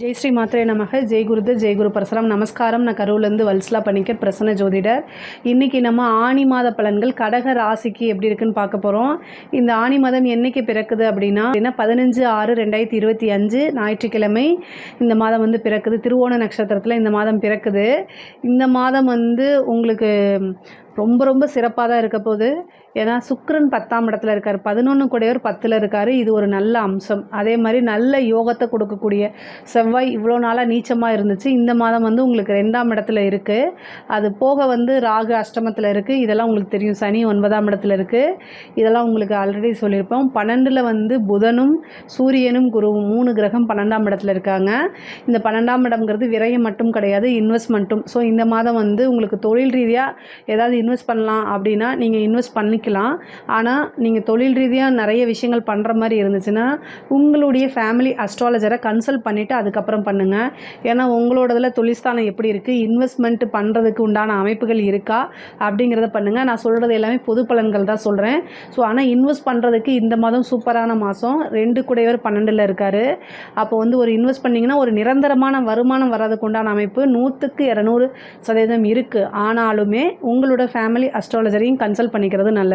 ஜெய் ஸ்ரீ மாத்ரே நமக. ஜெய் குருதேவ், ஜெய் குரு பரசுராம். நமஸ்காரம். நான் கரூர்லேருந்து வல்சலா பணிக்கர், பிரசன்ன ஜோதிடர். இன்றைக்கி நம்ம ஆனி மாத பலன்கள் கடக ராசிக்கு எப்படி இருக்குன்னு பார்க்க போகிறோம். இந்த ஆனி மாதம் என்றைக்கு பிறக்குது அப்படின்னா 15/6/2025 ஞாயிற்றுக்கிழமை இந்த மாதம் வந்து பிறக்குது. திருவோண நட்சத்திரத்தில் இந்த மாதம் பிறக்குது. இந்த மாதம் வந்து உங்களுக்கு ரொம்ப சிறப்பாக தான் இருக்க போகுது. ஏன்னா சுக்கிரன் 10ஆம் இடத்துல இருக்கார், 11 கூடையவர் 10ல் இருக்கார். இது ஒரு நல்ல அம்சம். அதே மாதிரி நல்ல யோகத்தை கொடுக்கக்கூடிய செவ்வாய் இவ்வளோ நாளாக நீச்சமாக இருந்துச்சு. இந்த மாதம் வந்து உங்களுக்கு 2ஆம் இடத்துல இருக்குது. அது போக வந்து ராகு அஷ்டமத்தில் இருக்குது. இதெல்லாம் உங்களுக்கு தெரியும். சனி 9ஆம் இடத்துல இருக்குது. இதெல்லாம் உங்களுக்கு ஆல்ரெடி சொல்லியிருப்போம். 12ல் வந்து புதனும் சூரியனும் குருவும் 3 கிரகம் 12ஆம் இடத்துல இருக்காங்க. இந்த 12ஆம் இடம்ங்கிறது விரயம் மட்டும் கிடையாது, இன்வெஸ்ட்மெண்ட்டும். ஸோ இந்த மாதம் வந்து உங்களுக்கு தொழில் ரீதியாக ஏதாவது இன்வெஸ்ட் பண்ணலாம் அப்படின்னா நீங்கள் இன்வெஸ்ட் பண்ணிக்கலாம். ஆனால் நீங்கள் தொழில் ரீதியாக நிறைய விஷயங்கள் பண்ணுற மாதிரி இருந்துச்சுன்னா உங்களுடைய ஃபேமிலி அஸ்ட்ராலஜரை கன்சல்ட் பண்ணிவிட்டு அதுக்கப்புறம் பண்ணுங்கள். ஏன்னா உங்களோடதில் தொழில்ஸ்தானம் எப்படி இருக்குது, இன்வெஸ்ட்மெண்ட் பண்ணுறதுக்கு உண்டான அமைப்புகள் இருக்கா அப்படிங்கிறத பண்ணுங்கள். நான் சொல்கிறது எல்லாமே பொது பலன்கள் தான் சொல்கிறேன். ஸோ ஆனால் இன்வெஸ்ட் பண்ணுறதுக்கு இந்த மாதம் சூப்பரான மாதம். 2 கூடையவர் 12ல் இருக்கார். அப்போ வந்து ஒரு இன்வெஸ்ட் பண்ணிங்கன்னா ஒரு நிரந்தரமான வருமானம் வர்றதுக்கு உண்டான அமைப்பு 100க்கு 200% இருக்குது. ஆனாலுமே உங்களோட ஃபேமிலி அஸ்ட்ராலஜரையும் கன்சல்ட் பண்ணிக்கிறது நல்லது.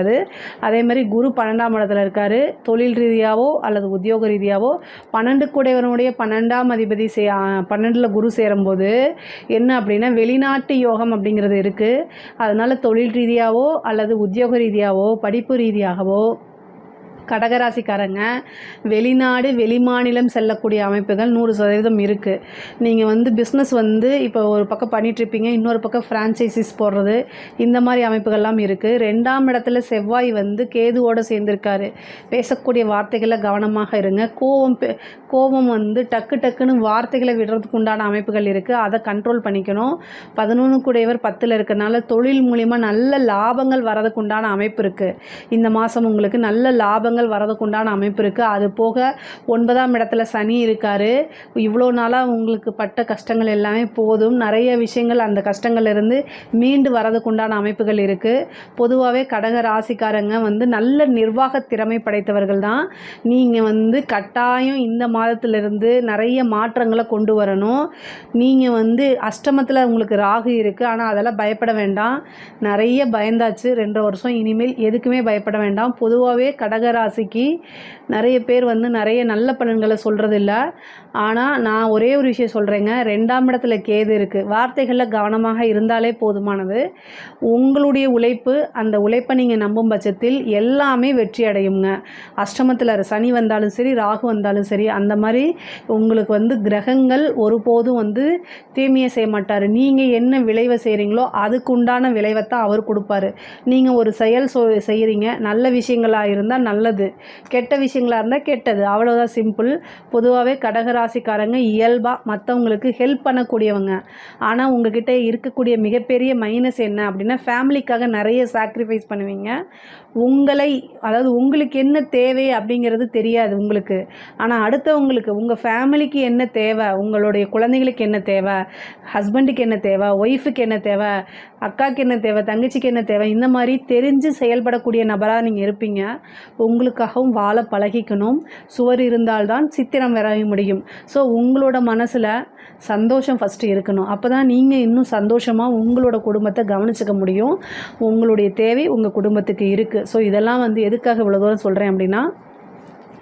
அதே மாதிரி குரு 12ஆம் இடத்துல இருக்கார். தொழில் ரீதியாவோ அல்லது உத்தியோக ரீதியாவோ 12 கூடையவனுடைய 12ஆம் அதிபதி 12ல் குரு சேரும்போது என்ன அப்படின்னா வெளிநாட்டு யோகம் அப்படிங்கிறது இருக்குது. அதனால் தொழில் ரீதியாவோ அல்லது உத்தியோக ரீதியாவோ படிப்பு ரீதியாகவோ கடகராசிக்காரங்க வெளிநாடு வெளிமாநிலம் செல்லக்கூடிய அமைப்புகள் 100% இருக்குது. நீங்கள் வந்து பிஸ்னஸ் வந்து இப்போ ஒரு பக்கம் பண்ணிகிட்ருப்பீங்க, இன்னொரு பக்கம் ஃப்ரான்ச்சைசிஸ் போடுறது, இந்த மாதிரி அமைப்புகள்லாம் இருக்குது. 2ஆம் இடத்துல செவ்வாய் வந்து கேதுவோடு சேர்ந்துருக்காரு. பேசக்கூடிய வார்த்தைகளில் கவனமாக இருங்க. கோபம் வந்து டக்குன்னு வார்த்தைகளை விடுறதுக்கு உண்டான அமைப்புகள் இருக்குது. அதை கண்ட்ரோல் பண்ணிக்கணும். 11 கூடையவர் 10ல் இருக்கிறனால தொழில் மூலிமா நல்ல லாபங்கள் வரதுக்கு உண்டான அமைப்பு இருக்குது. இந்த மாதம் உங்களுக்கு நல்ல லாபங்கள் வரதுக்கு உண்டான அமைப்பு இருக்குது. அது போக 9ஆம் இடத்துல சனி இருக்கார். இவ்வளோ நாளாக உங்களுக்கு பட்ட கஷ்டங்கள் எல்லாமே போதும். நிறைய விஷயங்கள் அந்த கஷ்டங்கள்லேருந்து மீண்டு வரதுக்கு உண்டான அமைப்புகள் இருக்குது. பொதுவாகவே கடக ராசிக்காரங்க வந்து நல்ல நிர்வாக திறமை படைத்தவர்கள் தான். நீங்கள் வந்து கட்டாயம் இந்த மாதத்திலிருந்து நிறைய மாற்றங்களை கொண்டு வரணும். நீங்கள் வந்து அஷ்டமத்தில் உங்களுக்கு ராகு இருக்குது. ஆனால் அதெல்லாம் பயப்பட வேண்டாம். நிறைய பயந்தாச்சு 2 வருஷம். இனிமேல் எதுக்குமே பயப்பட வேண்டாம். பொதுவாகவே கடக ராசிக்கு நிறைய பேர் வந்து நிறைய நல்ல பலன்களை சொல்கிறதில்ல. ஆனால் நான் ஒரே ஒரு விஷயம் சொல்கிறேங்க. 2ஆம் இடத்துல கேது இருக்குது. வார்த்தைகளில் கவனமாக இருந்தாலே போதுமானது. உங்களுடைய உழைப்பு, அந்த உழைப்பை நீங்கள் நம்பும் பட்சத்தில் எல்லாமே வெற்றி அடையுங்க. அஷ்டமத்தில் சனி வந்தாலும் சரி, ராகு வந்தாலும் சரி, அந்த மாதிரி உங்களுக்கு வந்து கிரகங்கள் ஒருபோதும் வந்து தீமையை செய்ய மாட்டார். நீங்கள் என்ன விளைவை செய்கிறீங்களோ அதுக்கு உண்டான விளைவைத்தான் அவர் கொடுப்பார். நீங்கள் ஒரு செயல் செய்கிறீங்க, நல்ல விஷயங்களாக இருந்தால் நல்லது, கெட்ட விஷயங்களாக இருந்தால் கெட்டது, அவ்வளோதான் சிம்பிள். பொதுவாகவே கடகராசிக்காரங்க இயல்பாக மற்றவங்களுக்கு ஹெல்ப் பண்ணக்கூடியவங்க. ஆனால் உங்ககிட்ட இருக்கக்கூடிய மிகப்பெரிய மைனஸ் என்ன அப்படின்னா ஃபேமிலிக்காக நிறைய சாக்ரிஃபைஸ் பண்ணுவீங்க. அதாவது உங்களுக்கு என்ன தேவை அப்படிங்கிறது தெரியாது உங்களுக்கு. ஆனால் அடுத்தவங்களுக்கு உங்கள் ஃபேமிலிக்கு என்ன தேவை, உங்களுடைய குழந்தைகளுக்கு என்ன தேவை, ஹஸ்பண்டுக்கு என்ன தேவை, ஒய்ஃபுக்கு என்ன தேவை, அக்காவுக்கு என்ன தேவை, தங்கச்சிக்கு என்ன தேவை, இந்த மாதிரி தெரிஞ்சு செயல்படக்கூடிய நபராக நீங்கள் இருப்பீங்க. உங்களுக்காகவும் வாழ பழகிக்கணும். சுவர் இருந்தால்தான் சித்திரம் வரைய முடியும். ஸோ உங்களோட மனசில் சந்தோஷம் ஃபஸ்ட்டு இருக்கணும். அப்போ தான் நீங்கள் இன்னும் சந்தோஷமாக உங்களோட குடும்பத்தை கவனிச்சுக்க முடியும். உங்களுடைய தேவை உங்கள் குடும்பத்துக்கு இருக்குது. ஸோ இதெல்லாம் வந்து எதுக்காக இவ்வளோ தூரம் சொல்கிறேன் அப்படின்னா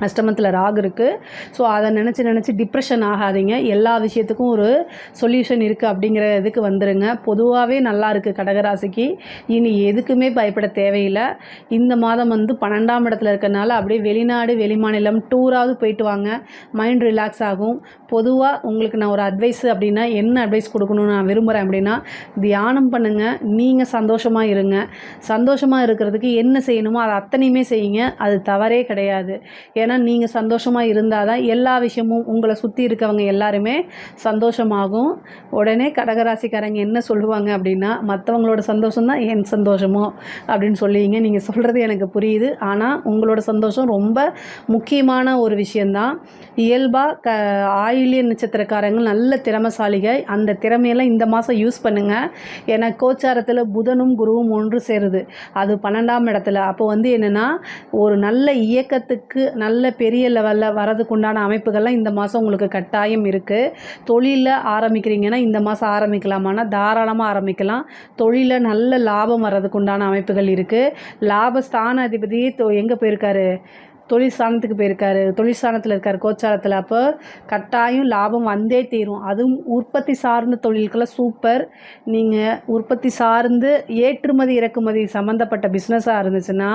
அஷ்டமத்தில் ராகு இருக்குது. ஸோ அதை நினச்சி டிப்ரெஷன் ஆகாதீங்க. எல்லா விஷயத்துக்கும் ஒரு சொல்யூஷன் இருக்குது அப்படிங்கிற இதுக்கு வந்துடுங்க. பொதுவாகவே நல்லா இருக்குது கடகராசிக்கு. இனி எதுக்குமே பயப்பட தேவையில்லை. இந்த மாதம் வந்து 12ஆம் இடத்துல இருக்கிறனால அப்படியே வெளிநாடு வெளிமாநிலம் டூராவது போயிட்டு வாங்க. மைண்ட் ரிலாக்ஸ் ஆகும். பொதுவாக உங்களுக்கு நான் ஒரு அட்வைஸ் அப்படின்னா என்ன அட்வைஸ் கொடுக்கணும்னு நான் விரும்புகிறேன் அப்படின்னா தியானம் பண்ணுங்கள். நீங்கள் சந்தோஷமாக இருங்க. சந்தோஷமாக இருக்கிறதுக்கு என்ன செய்யணுமோ அதை அத்தனையுமே செய்யுங்க. அது தவறே கிடையாது. ஏன்னா நீங்கள் சந்தோஷமாக இருந்தால் தான் எல்லா விஷயமும் உங்களை சுற்றி இருக்கவங்க எல்லாருமே சந்தோஷமாகும். உடனே கடகராசிக்காரங்க என்ன சொல்லுவாங்க அப்படின்னா மற்றவங்களோட சந்தோஷம் தான் என் சந்தோஷமோ அப்படின்னு சொல்லுவீங்க. நீங்கள் சொல்கிறது எனக்கு புரியுது. ஆனால் உங்களோட சந்தோஷம் ரொம்ப முக்கியமான ஒரு விஷயந்தான். இயல்பாக ஆயில்ய நட்சத்திரக்காரங்க நல்ல திறமைசாலிகள். அந்த திறமையெல்லாம் இந்த மாதம் யூஸ் பண்ணுங்கள். ஏன்னா கோச்சாரத்தில் புதனும் குருவும் ஒன்று சேருது. அது 12ஆம் இடத்துல. அப்போ வந்து என்னென்னா ஒரு நல்ல இயக்கத்துக்கு நல்ல நல்ல பெரிய லெவலில் வரதுக்கு உண்டான அமைப்புகள்லாம் இந்த மாதம் உங்களுக்கு கட்டாயம் இருக்குது. தொழிலில் ஆரம்பிக்கிறீங்கன்னா இந்த மாதம் ஆரம்பிக்கலாமான்னா தாராளமாக ஆரம்பிக்கலாம். தொழிலில் நல்ல லாபம் வர்றதுக்கு உண்டான அமைப்புகள் இருக்குது. லாபஸ்தான அதிபதி எங்கே போயிருக்காரு? தொழில் ஸ்தானத்துக்கு போயிருக்காரு. தொழில் ஸ்தானத்தில் இருக்கார் கோச்சாரத்தில். அப்போ கட்டாயம் லாபம் வந்தே தீரும். அதுவும் உற்பத்தி சார்ந்த தொழில்களை சூப்பர். நீங்கள் உற்பத்தி சார்ந்து ஏற்றுமதி இறக்குமதி சம்மந்தப்பட்ட பிஸ்னஸாக இருந்துச்சுன்னா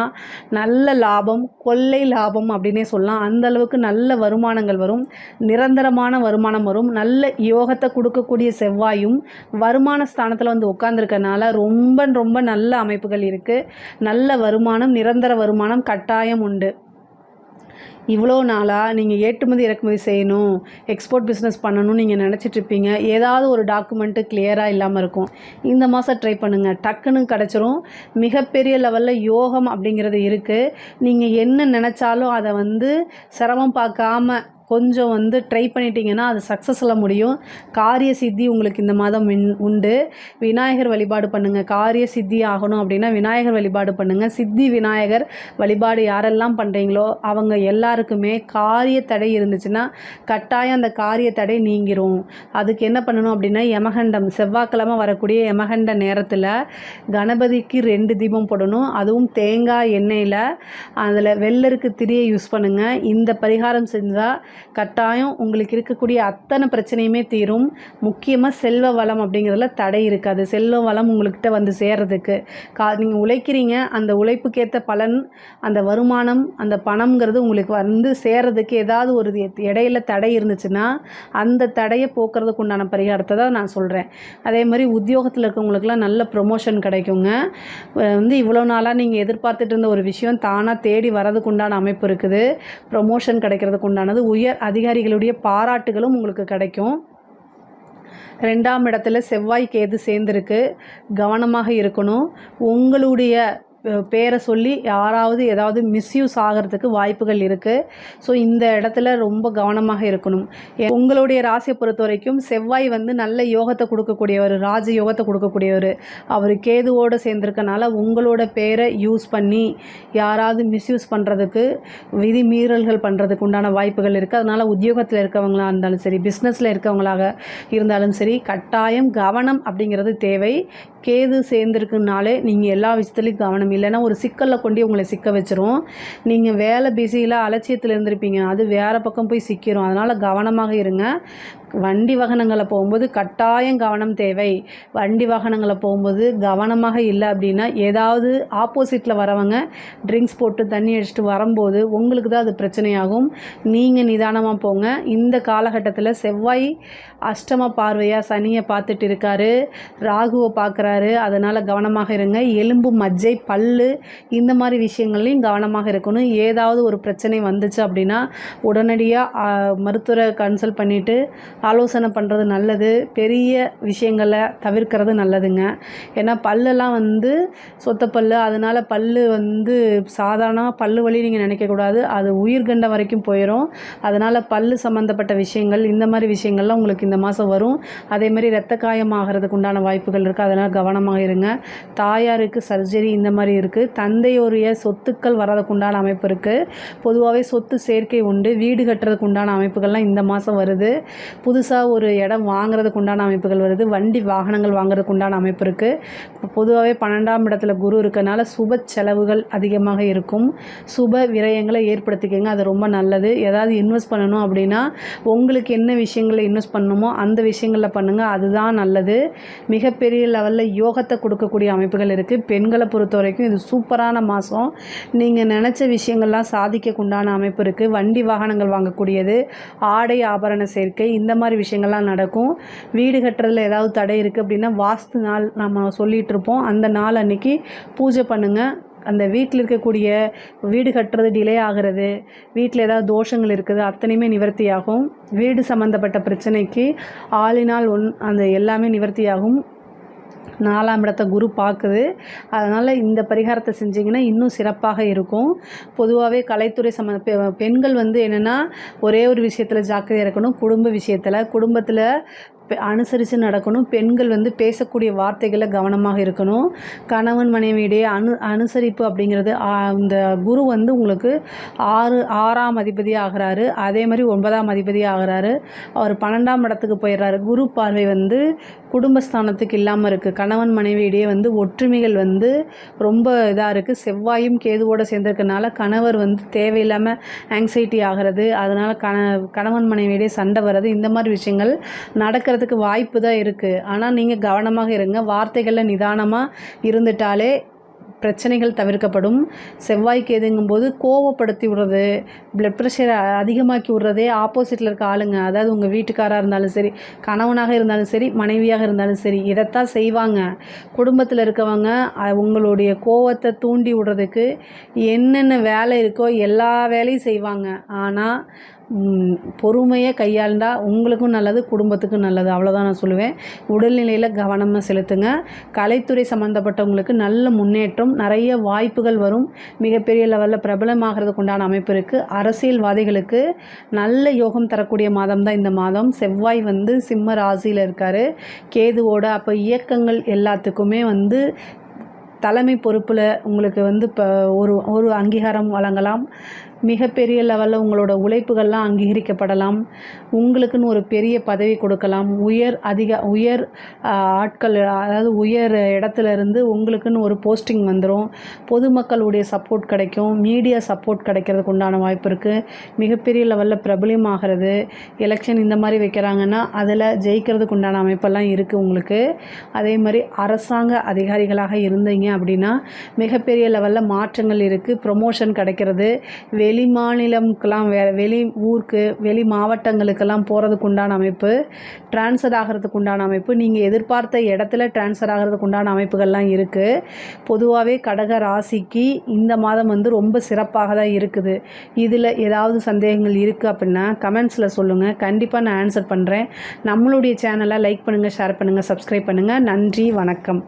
நல்ல லாபம், கொள்ளை லாபம் அப்படின்னே சொல்லலாம். அந்தளவுக்கு நல்ல வருமானங்கள் வரும், நிரந்தரமான வருமானம் வரும். நல்ல யோகத்தை கொடுக்கக்கூடிய செவ்வாயும் வருமான ஸ்தானத்தில் வந்து உட்காந்துருக்கனால ரொம்ப ரொம்ப நல்ல அமைப்புகள் இருக்குது. நல்ல வருமானம், நிரந்தர வருமானம் கட்டாயம் உண்டு. இவ்வளோ நாளாக நீங்கள் ஏற்றுமதி இறக்குமதி செய்யணும், எக்ஸ்போர்ட் பிஸ்னஸ் பண்ணணும்னு நீங்கள் நினச்சிட்ருப்பீங்க. ஏதாவது ஒரு டாக்குமெண்ட்டு கிளியராக இல்லாமல் இருக்கும். இந்த மாதம் ட்ரை பண்ணுங்கள், டக்குன்னு கிடச்சிரும். மிகப்பெரிய லெவலில் யோகம் அப்படிங்கிறது இருக்குது. நீங்கள் என்ன நினச்சாலும் அதை வந்து சிரமம் பார்க்காம கொஞ்சம் வந்து ட்ரை பண்ணிட்டீங்கன்னா அது சக்ஸஸில் முடியும். காரிய சித்தி உங்களுக்கு இந்த மாதம் உண்டு. விநாயகர் வழிபாடு பண்ணுங்கள். காரிய சித்தி ஆகணும் அப்படின்னா விநாயகர் வழிபாடு பண்ணுங்கள். சித்தி விநாயகர் வழிபாடு யாரெல்லாம் பண்ணுறீங்களோ அவங்க எல்லாருக்குமே காரிய தடை இருந்துச்சுன்னா கட்டாயம் அந்த காரிய தடை நீங்கிரும். அதுக்கு என்ன பண்ணணும் அப்படின்னா யமகண்டம், செவ்வாய்க்கிழமை வரக்கூடிய யமகண்ட நேரத்தில் கணபதிக்கு 2 தீபம் போடணும். அதுவும் தேங்காய் எண்ணெயில் அதில் வெள்ளருக்கு திரியை யூஸ் பண்ணுங்கள். இந்த பரிகாரம் செஞ்சால் கட்டாயம் உங்களுக்கு இருக்கக்கூடிய அத்தனை பிரச்சனையுமே தீரும். முக்கியமாக செல்வ வளம் அப்படிங்கிறதுல தடை இருக்காது. செல்வ வளம் உங்கள்கிட்ட வந்து சேர்றதுக்கு நீங்கள் உழைக்கிறீங்க, அந்த உழைப்புக்கேற்ற பலன், அந்த வருமானம், அந்த பணம்ங்கிறது உங்களுக்கு வந்து சேர்றதுக்கு ஏதாவது ஒரு இடையில தடை இருந்துச்சுன்னா அந்த தடையை போக்குறதுக்கு உண்டான பரிகாரத்தை தான் நான் சொல்கிறேன். அதே மாதிரி உத்தியோகத்தில் இருக்கவங்களுக்குலாம் நல்ல ப்ரொமோஷன் கிடைக்குங்க. வந்து இவ்வளோ நாளாக நீங்கள் எதிர்பார்த்துட்டு இருந்த ஒரு விஷயம் தானாக தேடி வரதுக்கு உண்டான அமைப்பு இருக்குது. ப்ரொமோஷன் கிடைக்கிறதுக்கு உண்டானது, உயர் அதிகாரிகளுடைய பாராட்டுகளும் உங்களுக்கு கிடைக்கும். 2ஆம் இடத்துல செவ்வாய் கேது சேர்ந்துருக்கு. கவனமாக இருக்கணும். உங்களுடைய பேரை சொல்லி யாராவது ஏதாவது மிஸ்யூஸ் ஆகிறதுக்கு வாய்ப்புகள் இருக்குது. ஸோ இந்த இடத்துல ரொம்ப கவனமாக இருக்கணும். உங்களுடைய ராசியை பொறுத்த வரைக்கும் செவ்வாய் வந்து நல்ல யோகத்தை கொடுக்கக்கூடியவர், ராஜ யோகத்தை கொடுக்கக்கூடியவர். அவர் கேதுவோடு சேர்ந்துருக்கனால உங்களோட பேரை யூஸ் பண்ணி யாராவது மிஸ்யூஸ் பண்ணுறதுக்கு, விதி மீறல்கள் பண்ணுறதுக்கு உண்டான வாய்ப்புகள் இருக்குது. அதனால் உத்தியோகத்தில் இருக்கவங்களாக இருந்தாலும் சரி, பிஸ்னஸில் இருக்கவங்களாக இருந்தாலும் சரி, கட்டாயம் கவனம் அப்படிங்கிறது தேவை. கேது சேர்ந்துருக்குனாலே நீங்கள் எல்லா விஷயத்துலையும் கவனம், இல்லைன்னா ஒரு சிக்கலில் கொண்டு உங்களை சிக்க வச்சிரும். நீங்கள் வேலை பிஸியில் அலட்சியத்தில் இருந்திருப்பீங்க, அது வேறு பக்கம் போய் சிக்கிரும். அதனால் கவனமாக இருங்க. வண்டி வாகனங்களை போகும்போது கட்டாயம் கவனம் தேவை. வண்டி வாகனங்களை போகும்போது கவனமாக இல்லை அப்படின்னா ஏதாவது ஆப்போசிட்டில் வரவங்க ட்ரிங்க்ஸ் போட்டு தண்ணி அடிச்சுட்டு வரும்போது உங்களுக்கு தான் அது பிரச்சனையாகும். நீங்கள் நிதானமாக போங்க. இந்த காலகட்டத்தில் செவ்வாய் அஷ்டம பார்வையாக சனியை பார்த்துட்டு இருக்காரு, ராகுவை பார்க்குறாரு. அதனால் கவனமாக இருங்க. எலும்பு, மஜ்ஜை, பல்லு இந்த மாதிரி விஷயங்கள்லையும் கவனமாக இருக்கணும். ஏதாவது ஒரு பிரச்சனை வந்துச்சு அப்படின்னா உடனடியாக மருத்துவரை கன்சல்ட் பண்ணிவிட்டு ஆலோசனை பண்ணுறது நல்லது. பெரிய விஷயங்களை தவிர்க்கிறது நல்லதுங்க. ஏன்னா பல்லெல்லாம் வந்து சொத்த பல், அதனால் பல் வந்து சாதாரண பல்லு வலி நீங்கள் நினைக்கக்கூடாது. அது உயிர்கண்ட வரைக்கும் போயிடும். அதனால் பல் சம்மந்தப்பட்ட விஷயங்கள், இந்த மாதிரி விஷயங்கள்லாம் உங்களுக்கு இந்த மாதம் வரும். அதேமாதிரி இரத்த காயம் ஆகிறதுக்கு உண்டான வாய்ப்புகள் இருக்குது. அதனால் கவனமாக இருங்க. தாயாருக்கு சர்ஜரி இந்த மாதிரி இருக்குது. தந்தையோடைய சொத்துக்கள் வர்றதுக்கு உண்டான அமைப்பு இருக்குது. பொதுவாகவே சொத்து சேர்க்கை உண்டு. வீடு கட்டுறதுக்கு உண்டான அமைப்புகள்லாம் இந்த மாதம் வருது. புதுசாக ஒரு இடம் வாங்குறதுக்கு உண்டான அமைப்புகள் வருது. வண்டி வாகனங்கள் வாங்குறதுக்கு உண்டான அமைப்பு இருக்குது. பொதுவாகவே 12ஆம் இடத்துல குரு இருக்கனால சுப செலவுகள் அதிகமாக இருக்கும். சுப விரயங்களை ஏற்படுத்திக்கங்க, அது ரொம்ப நல்லது. ஏதாவது இன்வெஸ்ட் பண்ணணும் அப்படின்னா உங்களுக்கு என்ன விஷயங்களில் இன்வெஸ்ட் பண்ணணுமோ அந்த விஷயங்களில் பண்ணுங்கள், அதுதான் நல்லது. மிகப்பெரிய லெவலில் யோகத்தை கொடுக்கக்கூடிய அமைப்புகள் இருக்குது. பெண்களை பொறுத்த வரைக்கும் இது சூப்பரான மாதம். நீங்கள் நினச்ச விஷயங்கள்லாம் சாதிக்க உண்டான அமைப்பு இருக்குது. வண்டி வாகனங்கள் வாங்கக்கூடியது, ஆடை ஆபரண சேர்க்கை, இந்த மாதிரி விஷயங்கள்லாம் நடக்கும். வீடு கட்டுறதுல ஏதாவது தடை இருக்குது அப்படின்னா வாஸ்து நாள் நம்ம சொல்லிகிட்டு இருப்போம். அந்த நாள் அன்றைக்கி பூஜை பண்ணுங்கள். அந்த வீட்டில் இருக்கக்கூடிய வீடு கட்டுறது டிலே ஆகிறது, வீட்டில் ஏதாவது தோஷங்கள் இருக்குது, அத்தனையுமே நிவர்த்தி ஆகும். வீடு சம்மந்தப்பட்ட பிரச்சனைக்கு ஆளினால் அந்த எல்லாமே நிவர்த்தி ஆகும். 4ஆம் இடத்த குரு பார்க்குது. அதனால் இந்த பரிகாரத்தை செஞ்சிங்கன்னா இன்னும் சிறப்பாக இருக்கும். பொதுவாகவே கலைத்துறை பெண்கள் வந்து என்னென்னா ஒரே ஒரு விஷயத்தில் ஜாக்கிரதையாக இருக்கணும். குடும்ப விஷயத்தில் குடும்பத்தில் அனுசரித்து நடக்கணும். பெண்கள் வந்து பேசக்கூடிய வார்த்தைகளில் கவனமாக இருக்கணும். கணவன் மனைவியிடையே அனுசரிப்பு அப்படிங்கிறது இந்த குரு வந்து உங்களுக்கு 6ஆம் அதிபதி ஆகிறாரு. அதே மாதிரி 9ஆம் அதிபதி ஆகிறாரு. அவர் 12ஆம் இடத்துக்கு போயிடுறாரு. குரு பார்வை வந்து குடும்பஸ்தானத்துக்கு இல்லாமல் இருக்குது. கணவன் மனைவியிடையே வந்து ஒற்றுமைகள் வந்து ரொம்ப இதாக இருக்குது. செவ்வாயும் கேதுவோடு சேர்ந்துருக்கனால கணவர் வந்து தேவையில்லாமல் ஆங்ஸைட்டி ஆகிறது. அதனால் கணவன் மனைவியிடையே சண்டை வர்றது, இந்த மாதிரி விஷயங்கள் நடக்கிறதுக்கு வாய்ப்பு தான் இருக்குது. ஆனால் நீங்கள் கவனமாக இருங்க. வார்த்தைகளில் நிதானமாக இருந்துட்டாலே பிரச்சனைகள் தவிர்க்கப்படும். செவ்வாய் கேதுங்கும்போது கோவப்படுத்தி விடுறது, பிளட் ப்ரெஷரை அதிகமாக்கி விடுறதே ஆப்போசிட்டில் இருக்க ஆளுங்க. அதாவது உங்கள் வீட்டுக்காராக இருந்தாலும் சரி, கணவனாக இருந்தாலும் சரி, மனைவியாக இருந்தாலும் சரி, இதைத்தான் செய்வாங்க. குடும்பத்தில் இருக்கவங்க உங்களுடைய கோவத்தை தூண்டி விடுறதுக்கு என்னென்ன வேலை இருக்கோ எல்லா வேலையும் செய்வாங்க. ஆனால் பொறுமையை கையாண்டால் உங்களுக்கும் நல்லது, குடும்பத்துக்கும் நல்லது. அவ்வளோதான் நான் சொல்லுவேன். உடல்நிலையில் கவனமாக செலுத்துங்க. கலைத்துறை சம்மந்தப்பட்டவங்களுக்கு நல்ல முன்னேற்றம், நிறைய வாய்ப்புகள் வரும். மிகப்பெரிய லெவலில் பிரபலமாகிறதுக்கு உண்டான அமைப்பு இருக்குது. அரசியல்வாதிகளுக்கு நல்ல யோகம் தரக்கூடிய மாதம் தான் இந்த மாதம். செவ்வாய் வந்து சிம்ம ராசியில் இருக்கார் கேதுவோட. அப்போ இயக்கங்கள் எல்லாத்துக்குமே வந்து தலைமை பொறுப்பில் உங்களுக்கு வந்து இப்போ ஒரு அங்கீகாரம் வழங்கலாம். மிகப்பெரிய லெவலில் உங்களோட உழைப்புகள்லாம் அங்கீகரிக்கப்படலாம். உங்களுக்குன்னு ஒரு பெரிய பதவி கொடுக்கலாம். உயர் ஆட்கள், அதாவது உயர் இடத்துல இருந்து உங்களுக்குன்னு ஒரு போஸ்டிங் வந்துடும். பொதுமக்களுடைய சப்போர்ட் கிடைக்கும். மீடியா சப்போர்ட் கிடைக்கிறதுக்கு உண்டான வாய்ப்பு இருக்குது. மிகப்பெரிய லெவலில் பிரபலியமாகிறது. எலெக்ஷன் இந்த மாதிரி வைக்கிறாங்கன்னா அதில் ஜெயிக்கிறதுக்கு உண்டான அமைப்பெல்லாம் இருக்குது உங்களுக்கு. அதே மாதிரி அரசாங்க அதிகாரிகளாக இருந்தீங்க அப்படின்னா மிகப்பெரிய லெவலில் மாற்றங்கள் இருக்குது. ப்ரொமோஷன் கிடைக்கிறது. வெளி மாநிலம்க்கெல்லாம் வெளி ஊருக்கு, வெளி மாவட்டங்களுக்கெல்லாம் போகிறதுக்கு உண்டான அமைப்பு, டிரான்ஸ்ஃபர் ஆகிறதுக்கு உண்டான அமைப்பு, நீங்கள் எதிர்பார்த்த இடத்துல டிரான்ஸ்ஃபர் ஆகிறதுக்கு உண்டான அமைப்புகள்லாம் இருக்குது. பொதுவாகவே கடக ராசிக்கு இந்த மாதம் வந்து ரொம்ப சிறப்பாக தான் இருக்குது. இதில் ஏதாவது சந்தேகங்கள் இருக்குது அப்படின்னா கமெண்ட்ஸில் சொல்லுங்கள். கண்டிப்பாக நான் ஆன்சர் பண்ணுறேன். நம்மளுடைய சேனலை லைக் பண்ணுங்கள், ஷேர் பண்ணுங்கள், சப்ஸ்கிரைப் பண்ணுங்கள். நன்றி, வணக்கம்.